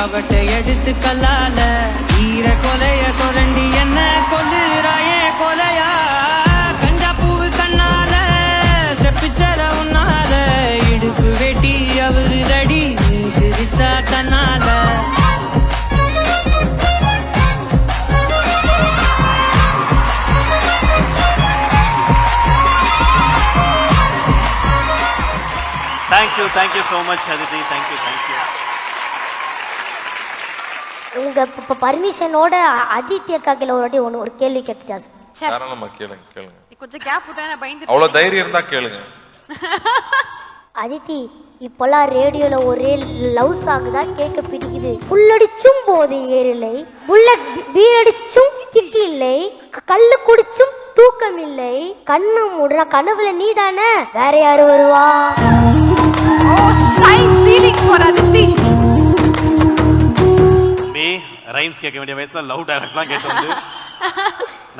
கவட்டை எடுத்து கல்லால ஈர கொலைய சொரண்டி என்ன கொல்லுறாயே கொலையா கஞ்சா பூவு கண்ணால செப்பிச்சல உன்னால இடுப்பு வெட்டி அவரு தடி சிரிச்சா தன்னால Thank you so much, Aditi. Thank you. உங்க இப்ப பர்மிஷனோட ஆதித்ய காக்கில ஒரு கேள்வி கேட்டுட்டா சார். தாராளமா கேளுங்க. கொஞ்சம் கேப் விட்டா நான் பயந்து. அவ்வளவு தைரியம் இருந்தா கேளுங்க. அதித்தி இப்போலாம் ரேடியோல ஒரே லவ் சாங் தான் கேட்க பிடிக்குது. புல்லடிச்சும் போது ஏறில்லை, புல்லட் பீரடிச்சும் கிக் இல்லை, கல்லு குடிச்சும் தூக்கம் இல்லை, கண்ணு மூடுற கனவுல நீ தானே வேற யாரு வருவா? Oh, shy feeling for Aditi. Me rhymes கேட்க வேண்டிய வயசுல லவ் டயலாக்ஸ் தான் கேட்டு வந்து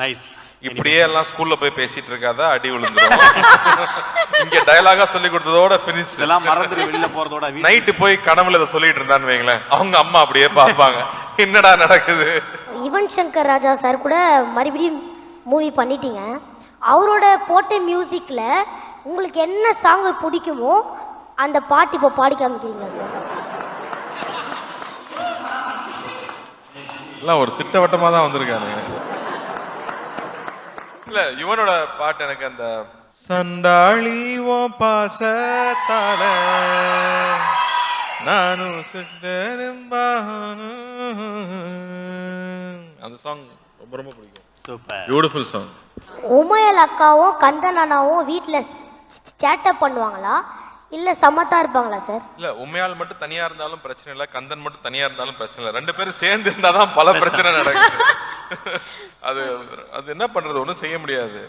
நைஸ். இப்படியே எல்லாம் ஸ்கூல்ல போய் பேசிட்டு இருக்காத அடி விழுந்துரும். இங்க டயலாகா சொல்லி கொடுத்ததோட ஃபினிஷ். இதெல்லாம் மறந்துட்டு வெளியில போறதோட நைட்டு போய் கனவுல இதை சொல்லிட்டு இருந்தான்னு வைங்களேன், அவங்க அம்மா அப்படியே பார்ப்பாங்க என்னடா நடக்குது. யுவன் சங்கர் ராஜா சார் கூட மறுபடியும் மூவி பண்ணிட்டீங்க. அவரோட போட்ட மியூசிக்ல உங்களுக்கு என்ன சாங் பிடிக்குமோ அந்த பாட்டு இப்போ பாடி காமிக்கிறீங்களா சார்? எல்லாம் ஒரு திட்டவட்டமா தான் வந்திருக்கானுங்க. இல்ல யுவனோட பாட்டு எனக்கு அந்த சண்டாளி ஓ பாசத்தால நானும் அந்த சாங் ரொம்ப ரொம்ப பிடிக்கும். Super beautiful song. உமையல் அக்காவும் கந்தன் அண்ணாவும் வீட்டில் சேட்டப் பண்ணுவாங்களா இல்லை சமத்தா இருப்பாங்களா சார்? இல்ல உண்மையால் மட்டும் தனியா இருந்தாலும் பிரச்சனை இல்லை, கந்தன் மட்டும் தனியா இருந்தாலும் பிரச்சனை இல்லை. ரெண்டு பேரும் சேர்ந்து இருந்தாதான் பல பிரச்சனை நடக்குது. அது அது என்ன பண்றது, ஒன்றும் செய்ய முடியாது.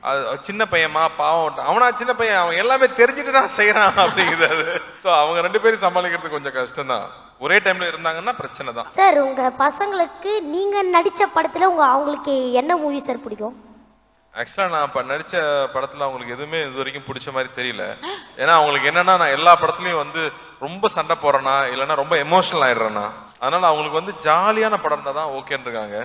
அது சின்ன பையமா பாவம், அவனா சின்ன பையன், அவன் எல்லாமே தெரிஞ்சுட்டு தான் செய்யறான் அப்படிங்குது. அது ஸோ அவங்க ரெண்டு பேரும் சமாளிக்கிறது கொஞ்சம் கஷ்டம் தான். ஒரே டைம்ல இருந்தாங்கன்னா பிரச்சனை தான். சார் உங்க பசங்களுக்கு நீங்க நடிச்ச படத்துல அவங்களுக்கு என்ன மூவி சார் பிடிக்கும்? ஆக்சுவலா நான் இப்ப நடிச்ச படத்துல அவங்களுக்கு எதுவுமே இது வரைக்கும் பிடிச்ச மாதிரி தெரியல. ஏன்னா அவங்களுக்கு என்னன்னா நான் எல்லா படத்துலயும் வந்து ரொம்ப சண்டை போறேனா இல்லைன்னா ரொம்ப எமோஷனல் ஆயிடுறேன்னா, அதனால அவங்களுக்கு வந்து ஜாலியான படம் தான் ஓகேன்னு இருக்காங்க.